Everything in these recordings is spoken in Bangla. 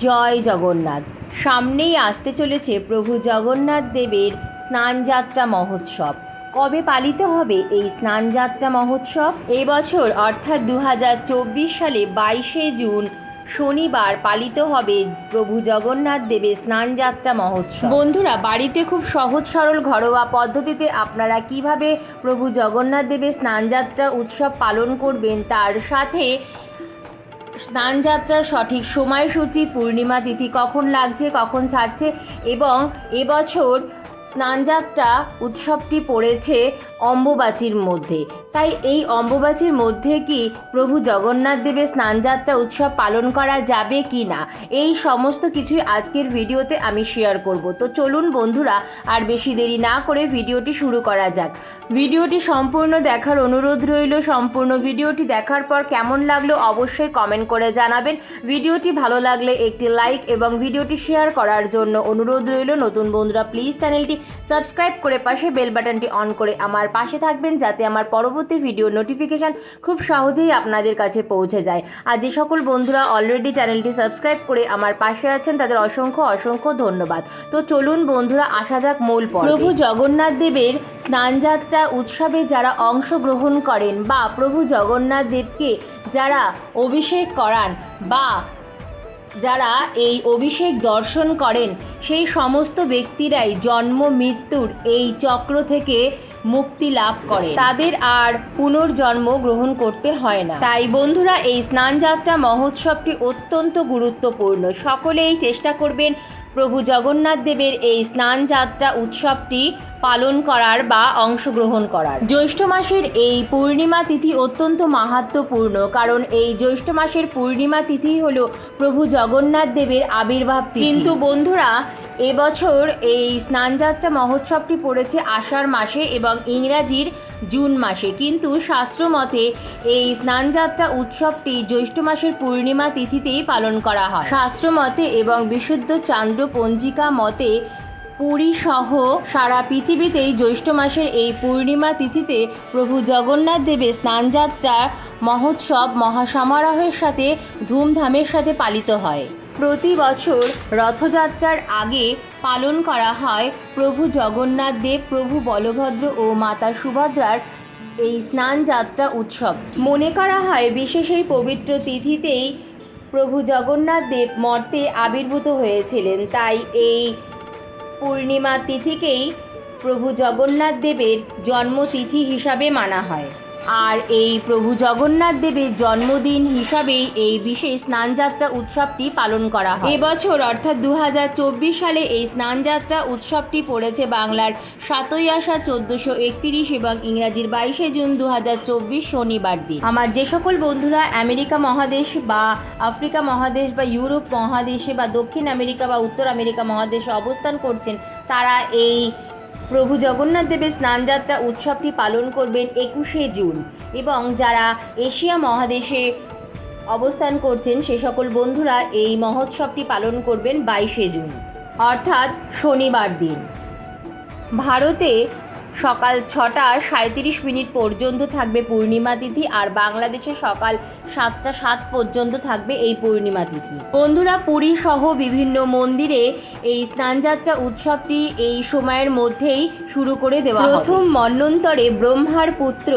জয় জগন্নাথ। সামনেই আসতে চলেছে প্রভু জগন্নাথ দেবের স্নানযাত্রা মহোৎসব। কবে পালিত হবে এই স্নানযাত্রা মহোৎসব? এই বছর অর্থাৎ 2024 সালে 22শে জুন শনিবার পালিত হবে প্রভু জগন্নাথ দেবের স্নানযাত্রা মহোৎসব। বন্ধুরা, বাড়িতে খুব সহজ সরল ঘরোয়া পদ্ধতিতে আপনারা কিভাবে প্রভু জগন্নাথ দেবের স্নানযাত্রা উৎসব পালন করবেন, তার সাথে স্নানযাত্রার সঠিক সময়সূচি, পূর্ণিমা তিথি কখন লাগছে কখন ছাড়ছে, এবং এবছর স্নানযাত্রা উৎসবটি পড়েছে অম্বুবাচীর মধ্যে। তাই এই অম্বুবাচীর মধ্যে কি প্রভু জগন্নাথ দেবের স্নানযাত্রা উৎসব পালন করা যাবে কি না, এই সমস্ত কিছুই আজকের ভিডিওতে আমি শেয়ার করব। তো চলুন বন্ধুরা, আর বেশি দেরি না করে ভিডিওটি শুরু করা যাক। ভিডিওটি সম্পূর্ণ দেখার অনুরোধ রইল। সম্পূর্ণ ভিডিওটি দেখার পর কেমন লাগলো অবশ্যই কমেন্ট করে জানাবেন। ভিডিওটি ভালো লাগলে একটি লাইক এবং ভিডিওটি শেয়ার করার জন্য অনুরোধ রইল। নতুন বন্ধুরা প্লিজ চ্যানেলটি সাবস্ক্রাইব করে পাশে বেল বাটনটি অন করে আমার পাশে থাকবেন, যাতে আমার পরবর্তী ভিডিও নোটিফিকেশান খুব সহজেই আপনাদের কাছে পৌঁছে যায়। আর যে সকল বন্ধুরা অলরেডি চ্যানেলটি সাবস্ক্রাইব করে আমার পাশে আছেন তাদের অসংখ্য অসংখ্য ধন্যবাদ। তো চলুন বন্ধুরা, আসা যাক মূল পর্বে। প্রভু জগন্নাথ দেবের স্নানযাত্রা উৎসবে যারা অংশগ্রহণ করেন বা প্রভু জগন্নাথ দেবকে যারা অভিষেক করান বা যারা এই অভিষেক দর্শন করেন, সেই সমস্ত ব্যক্তিরাই জন্ম মৃত্যুর এই চক্র থেকে মুক্তি লাভ করে, তাদের আর পুনর্জন্ম গ্রহণ করতে হয় না। তাই বন্ধুরা, এই স্নানযাত্রা মহোৎসবটি অত্যন্ত গুরুত্বপূর্ণ। সকলেই চেষ্টা করবেন প্রভু জগন্নাথ দেবের এই স্নানযাত্রা উৎসবটি পালন করার বা অংশগ্রহণ করার। জ্যৈষ্ঠ মাসের এই পূর্ণিমা তিথি অত্যন্ত মাহাত্ম্যপূর্ণ, কারণ এই জ্যৈষ্ঠ মাসের পূর্ণিমা তিথি হলো প্রভু জগন্নাথ দেবের আবির্ভাব তিথি। কিন্তু বন্ধুরা, এবছর এই স্নানযাত্রা মহোৎসবটি পড়েছে আষাঢ় মাসে এবং ইংরাজির জুন মাসে, কিন্তু শাস্ত্রমতে এই স্নানযাত্রা উৎসবটি জ্যৈষ্ঠ মাসের পূর্ণিমা তিথিতেই পালন করা হয়। শাস্ত্রমতে এবং বিশুদ্ধ চান্দ্র পঞ্জিকা মতে পুরী সহ সারা পৃথিবীতেই জ্যৈষ্ঠ মাসের এই পূর্ণিমা তিথিতে প্রভু জগন্নাথ দেবের স্নানযাত্রার মহোৎসব মহাসমারোহের সাথে ধুমধামের সাথে পালিত হয়। প্রতি বছর রথযাত্রার আগে পালন করা হয় প্রভু জগন্নাথ দেব, প্রভু বলভদ্র ও মাতা সুভদ্রার এই স্নানযাত্রা উৎসব। মনে করা হয় বিশেষ এই পবিত্র তিথিতেই প্রভু জগন্নাথ দেব মর্তে আবির্ভূত হয়েছিলেন। তাই এই পূর্ণিমা তিথিকেই প্রভু জগন্নাথ দেবের জন্মতিথি হিসাবে মানা হয়। আর এই প্রভু জগন্নাথ দেবের জন্মদিন হিসাবেই এই বিশেষ স্নানযাত্রা উৎসবটি পালন করা হয়। এবছর অর্থাৎ 2024 সালে এই স্নানযাত্রা উৎসবটি পড়েছে বাংলার 7ই আষাঢ় 1431 এবং ইংরাজির 22শে জুন 2024 শনিবার দিন। আমার যে সকল বন্ধুরা আমেরিকা মহাদেশ বা আফ্রিকা মহাদেশ বা ইউরোপ মহাদেশে বা দক্ষিণ আমেরিকা বা উত্তর আমেরিকা মহাদেশে অবস্থান করছেন, তারা এই প্রভু জগন্নাথ দেবের স্নানযাত্রা উৎসবটি পালন করবেন 21শে জুন, এবং যারা এশিয়া মহাদেশে অবস্থান করছেন সে সকল বন্ধুরা এই মহোৎসবটি পালন করবেন 22শে জুন অর্থাৎ শনিবার দিন। ভারতে সকাল 6:37 পর্যন্ত থাকবে পূর্ণিমা তিথি, আর বাংলাদেশে সকাল 7:07 পর্যন্ত থাকবে এই পূর্ণিমা তিথি। বন্ধুরা, পুরী সহ বিভিন্ন মন্দিরে এই স্নানযাত্রা উৎসবটি এই সময়ের মধ্যেই শুরু করে দেওয়া হবে। প্রথম মন্বন্তরে ব্রহ্মার পুত্র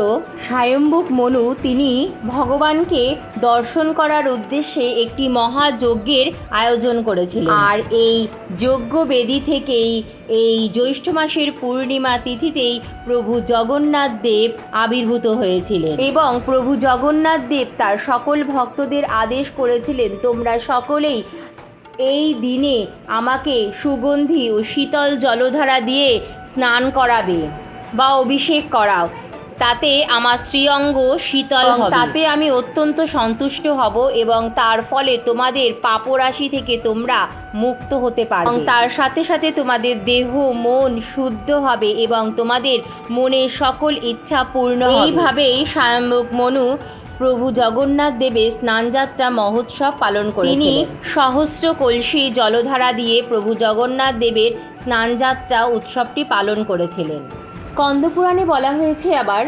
স্বয়ম্ভুক মনু তিনি ভগবানকে দর্শন করার উদ্দেশ্যে একটি মহাযজ্ঞের আয়োজন করেছিলেন, আর এই যজ্ঞবেদী থেকেই এই জ্যৈষ্ঠ মাসের পূর্ণিমা তিথিতেই প্রভু জগন্নাথ দেব আবির্ভূত হয়েছিলেন, এবং প্রভু জগন্নাথ দেব তার সকল ভক্তদের আদেশ করেছিলেন, তোমরা সকলেই এই দিনে আমাকে সুগন্ধি ও শীতল জলধারা দিয়ে স্নান করাবে বা অভিষেক করাও, তাতে আমার শ্রীঅঙ্গ শীতল হবে, তাতে আমি অত্যন্ত সন্তুষ্ট হব এবং তার ফলে তোমাদের পাপরাশি থেকে তোমরা মুক্ত হতে পারবে, তার সাথে সাথে তোমাদের দেহ মন শুদ্ধ হবে এবং তোমাদের মনের সকল ইচ্ছা পূর্ণ হবে। এইভাবেই স্বয়ম্ভুক মনু প্রভু জগন্নাথ দেবের স্নানযাত্রা মহোৎসব পালন করেছিলেন। তিনি সহস্র কলসি জলধারা দিয়ে প্রভু জগন্নাথ দেবের স্নানযাত্রা উৎসবটি পালন করেছিলেন। স্কন্দপুরাণে বলা হয়েছে আবার,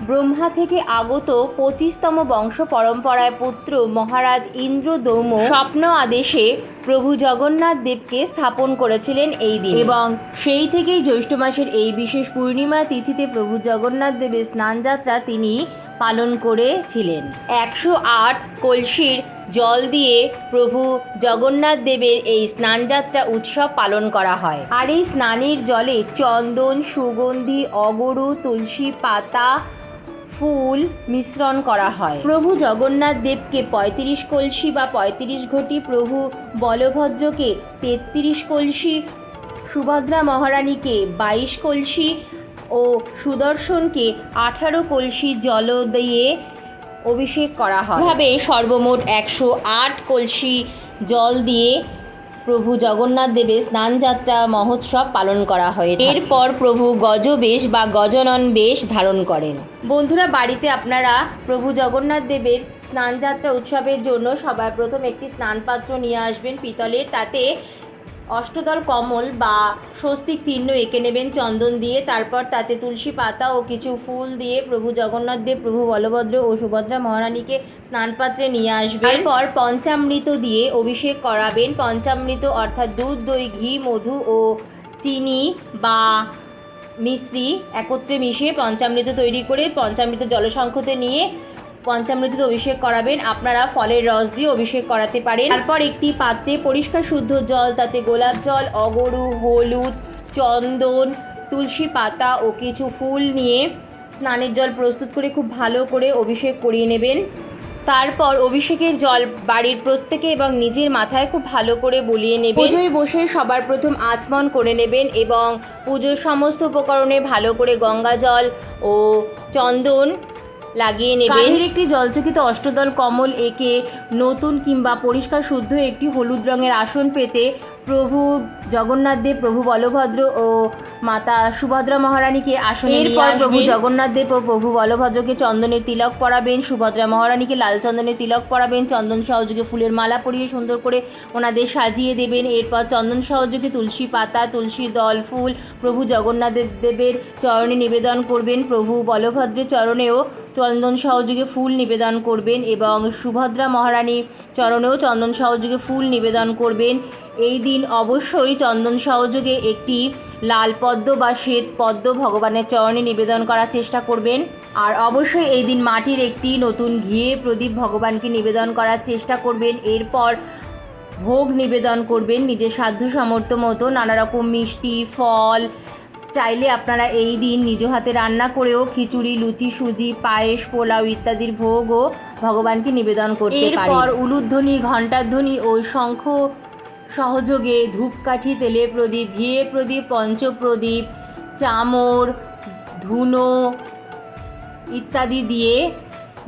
ব্রহ্মা থেকে আগত 25তম বংশ পরম্পরায় পুত্র মহারাজ ইন্দ্রদৌম স্বপ্ন আদেশে প্রভু জগন্নাথ দেবকে স্থাপন করেছিলেন এই দিন, এবং সেই থেকেই জ্যৈষ্ঠ মাসের এই বিশেষ পূর্ণিমা তিথিতে প্রভু জগন্নাথ দেবের স্নানযাত্রা তিনি পালন করেছিলেন। 108 কলসির জল দিয়ে প্রভু জগন্নাথ দেবের এই স্নানযাত্রা উৎসব পালন করা হয়। আর এই স্নানের জলে চন্দন, সুগন্ধি, অগরু, তুলসী পাতা, ফুল মিশ্রণ করা হয়। প্রভু জগন্নাথ দেবকে 35 কলসি বা 35 ঘটি, প্রভু বলভদ্রকে 33 কলসি, সুভদ্রা মহারানীকে 22 কলসি ও সুদর্শনকে 18 কলসি জল দিয়ে অভিষেক করা হয়। এভাবে সর্বমোট 108 কলসি জল দিয়ে প্রভু জগন্নাথ দেবের স্নানযাত্রা মহোৎসব পালন করা হয়। এরপর প্রভু গজবেশ বা গজানন বেশ ধারণ করেন। বন্ধুরা, বাড়িতে আপনারা প্রভু জগন্নাথ দেবের স্নানযাত্রা উৎসবের জন্য সবার প্রথম একটি স্নানপাত্র নিয়ে আসবেন পিতলের, তাতে অষ্টদল কমল বা স্বস্তিক চিহ্ন এঁকে নেবেন চন্দন দিয়ে। তারপর তাতে তুলসী পাতা ও কিছু ফুল দিয়ে প্রভু জগন্নাথ দেব, প্রভু বলভদ্র ও সুভদ্রা মহারানীকে স্নানপাত্রে নিয়ে আসবেন। তারপর পঞ্চামৃত দিয়ে অভিষেক করাবেন। পঞ্চামৃত অর্থাৎ দুধ, দই, ঘি, মধু ও চিনি বা মিশ্রি একত্রে মিশিয়ে পঞ্চামৃত তৈরি করে পঞ্চামৃত জলশঙ্খতে নিয়ে পঞ্চামৃতে অভিষেক করাবেন। আপনারা ফলের রস দিয়ে অভিষেক করাতে পারেন। তারপর একটি পাত্রে পরিষ্কার শুদ্ধ জল, তাতে গোলাপ জল, অগরু, হলুদ, চন্দন, তুলসী পাতা ও কিছু ফুল নিয়ে স্নানের জল প্রস্তুত করে খুব ভালো করে অভিষেক করিয়ে নেবেন। তারপর অভিষেকের জল বাড়ির প্রত্যেকে এবং নিজের মাথায় খুব ভালো করে বুলিয়ে নেবেন। পুজোয় বসে সবার প্রথম আচমন করে নেবেন এবং পুজোর সমস্ত উপকরণে ভালো করে গঙ্গা জল ও চন্দন লাগিয়ে নেবেন। কাঠের একটি জলচকিত অষ্টদল কমল এঁকে নতুন কিংবা পরিষ্কার শুদ্ধ একটি হলুদ রঙের আসন পেতে প্রভু জগন্নাথ দেব, প্রভু বলভদ্র ও মাতা সুভদ্রা মহারানীকে আসনে নিয়ে আসবেন। প্রভু জগন্নাথ দেব ও প্রভু বলভদ্রকে চন্দনের তিলক পরাবেন, সুভদ্রা মহারানীকে লাল চন্দনের তিলক পরাবেন, চন্দন সহযোগে ফুলের মালা পরিয়ে সুন্দর করে ওনাদের সাজিয়ে দেবেন। এরপর চন্দন সহযোগে তুলসী পাতা, তুলসী দল, ফুল প্রভু জগন্নাথ দেবের চরণে নিবেদন করবেন। প্রভু বলভদ্রের চরণেও চন্দন সহযোগে ফুল নিবেদন করবেন এবং সুভদ্রা মহারানীর চরণেও চন্দন সহযোগে ফুল নিবেদন করবেন। এই দিন অবশ্যই চন্দন সহযোগে একটি লাল পদ্ম বা শ্বেত পদ্ম ভগবানের চরণে নিবেদন করার চেষ্টা করবেন। আর অবশ্যই এই দিন মাটির একটি নতুন ঘিয়ে প্রদীপ ভগবানকে নিবেদন করার চেষ্টা করবেন। এরপর ভোগ নিবেদন করবেন নিজের সাধ্য সামর্থ্য মতো, নানা রকম মিষ্টি, ফল। চাইলে আপনারা এই দিন নিজ হাতে রান্না করেও খিচুড়ি, লুচি, সুজি, পায়েস, পোলাও ইত্যাদির ভোগও ভগবানকে নিবেদন করতে পারেন। এরপর উলুধ্বনি, ঘণ্টাধ্বনি ও শঙ্খ সহযোগে ধূপকাঠি, তেলে প্রদীপ, ঘিয়ে প্রদীপ, পঞ্চপ্রদীপ, চামর, ধুনো ইত্যাদি দিয়ে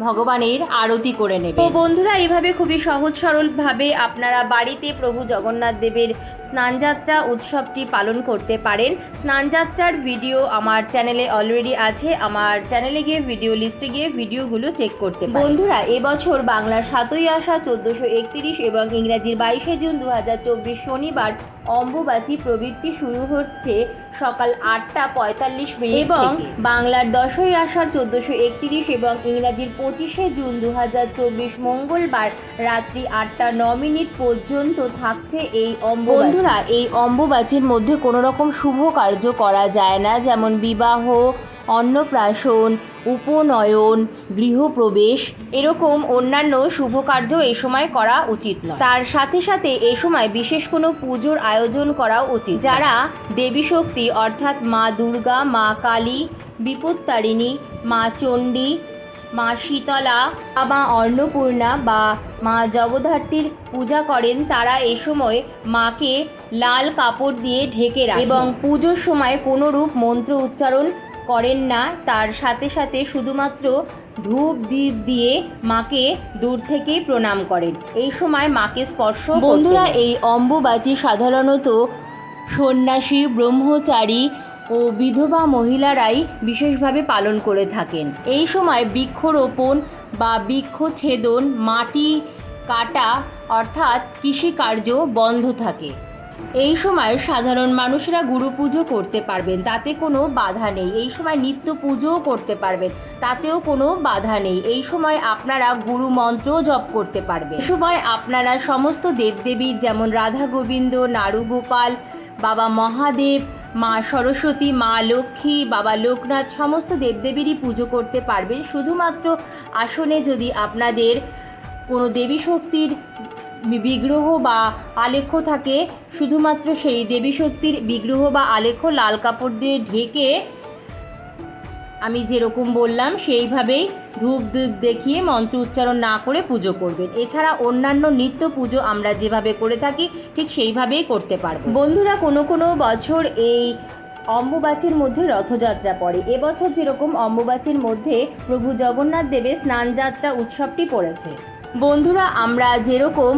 ভগবানের আরতি করে নেবে। তো বন্ধুরা, এইভাবে খুবই সহজ সরলভাবে আপনারা বাড়িতে প্রভু জগন্নাথ দেবের স্নানযাত্রা উৎসবটি পালন করতে পারেন। স্নানযাত্রার ভিডিও আমার চ্যানেলে অলরেডি আছে, আমার চ্যানেলে গিয়ে ভিডিও লিস্টে গিয়ে ভিডিওগুলো চেক করতে পারেন। বন্ধুরা, এবছর বাংলার 7ই আষাঢ় 1431 এবং ইংরাজির 22শে জুন 2024 শনিবার অম্বুবাচী প্রবৃত্তি শুরু হচ্ছে সকাল 8:45 এবং বাংলার 10ই আষাঢ় 1431 এবং ইংরাজির 25শে জুন 2024 মঙ্গলবার রাত্রি 8:09 পর্যন্ত থাকছে এই অম্বুবাচী। বন্ধুরা, এই অম্বুবাচীর মধ্যে কোনো রকম শুভ কার্য করা যায় না, যেমন বিবাহ, অন্নপ্রাশন, উপনয়ন, গৃহপ্রবেশ এরকম অন্যান্য শুভ কার্য এই সময় করা উচিত নয়। তার সাথে সাথে এই সময় বিশেষ কোনো পুজোর আয়োজন করা উচিত। যারা দেবী শক্তি অর্থাৎ মা দুর্গা, মা কালী, বিপত্তারিণী, মা চণ্ডী, মা শীতলা, মা অন্নপূর্ণা বা মা জগদ্ধাত্রীর পূজা করেন, তারা এই সময় মাকে লাল কাপড় দিয়ে ঢেকে রাখেন এবং পুজোর সময় কোনোরূপ মন্ত্র উচ্চারণ করেন না। তার সাথে সাথে শুধুমাত্র ধূপ দ্বীপ দিয়ে মাকে দূর থেকেই প্রণাম করেন। এই সময় মাকে স্পর্শ। বন্ধুরা, এই অম্বুবাচী সাধারণত সন্ন্যাসী, ব্রহ্মচারী ও বিধবা মহিলারাই বিশেষভাবে পালন করে থাকেন। এই সময় বৃক্ষরোপণ বা বৃক্ষছেদন, মাটি কাটা অর্থাৎ কৃষিকার্য বন্ধ থাকে। এই সময় সাধারণ মানুষরা গুরু পুজো করতে পারবেন, তাতে কোনো বাধা নেই। এই সময় নিত্য পুজোও করতে পারবেন, তাতেও কোনো বাধা নেই। এই সময় আপনারা গুরু মন্ত্রও জপ করতে পারবেন। এই সময় আপনারা সমস্ত দেবদেবীর যেমন রাধা গোবিন্দ, নারুগোপাল, বাবা মহাদেব, মা সরস্বতী, মা লক্ষ্মী, বাবা লোকনাথ সমস্ত দেবদেবীরই পুজো করতে পারবেন। শুধুমাত্র আসনে যদি আপনাদের কোনো দেবী শক্তির বিগ্রহ বা আলেখ্য থাকে, শুধুমাত্র সেই দেবী শক্তির বিগ্রহ বা আলেখ্য লাল কাপড় দিয়ে ঢেকে আমি যেরকম বললাম সেইভাবেই ধূপ দেখিয়ে মন্ত্র উচ্চারণ না করে পুজো করবেন। এছাড়া অন্যান্য নিত্য পুজো আমরা যেভাবে করে থাকি ঠিক সেইভাবেই করতে পারবো। বন্ধুরা, কোনো কোনো বছর এই অম্বুবাচীর মধ্যে রথযাত্রা পড়ে। এবছর যেরকম অম্বুবাচীর মধ্যে প্রভু জগন্নাথ দেবের স্নানযাত্রা উৎসবটি পড়েছে। বন্ধুরা, আমরা যেরকম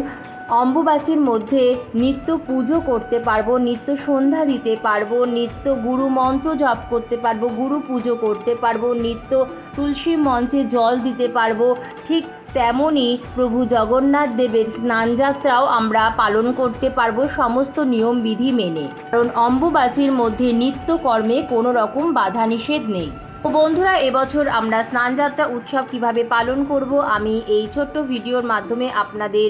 অম্বুবাচীর মধ্যে নিত্য পুজো করতে পারবো, নিত্য সন্ধ্যা দিতে পারবো, নিত্য গুরু মন্ত্র জপ করতে পারবো, গুরু পুজো করতে পারবো, নিত্য তুলসী মঞ্চে জল দিতে পারবো, ঠিক তেমনই প্রভু জগন্নাথ দেবের স্নানযাত্রাও আমরা পালন করতে পারবো সমস্ত নিয়মবিধি মেনে। কারণ অম্বুবাচীর মধ্যে নিত্য কর্মে কোনো রকম বাধা নিষেধ নেই। তো বন্ধুরা, এবছর আমরা স্নানযাত্রা উৎসব কিভাবে পালন করব আমি এই ছোট্ট ভিডিওর মাধ্যমে আপনাদের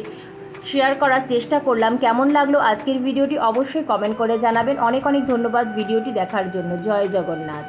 শেয়ার করার চেষ্টা করলাম। কেমন লাগলো আজকের ভিডিওটি অবশ্যই কমেন্ট করে জানাবেন। অনেক অনেক ধন্যবাদ ভিডিওটি দেখার জন্য। জয় জগন্নাথ।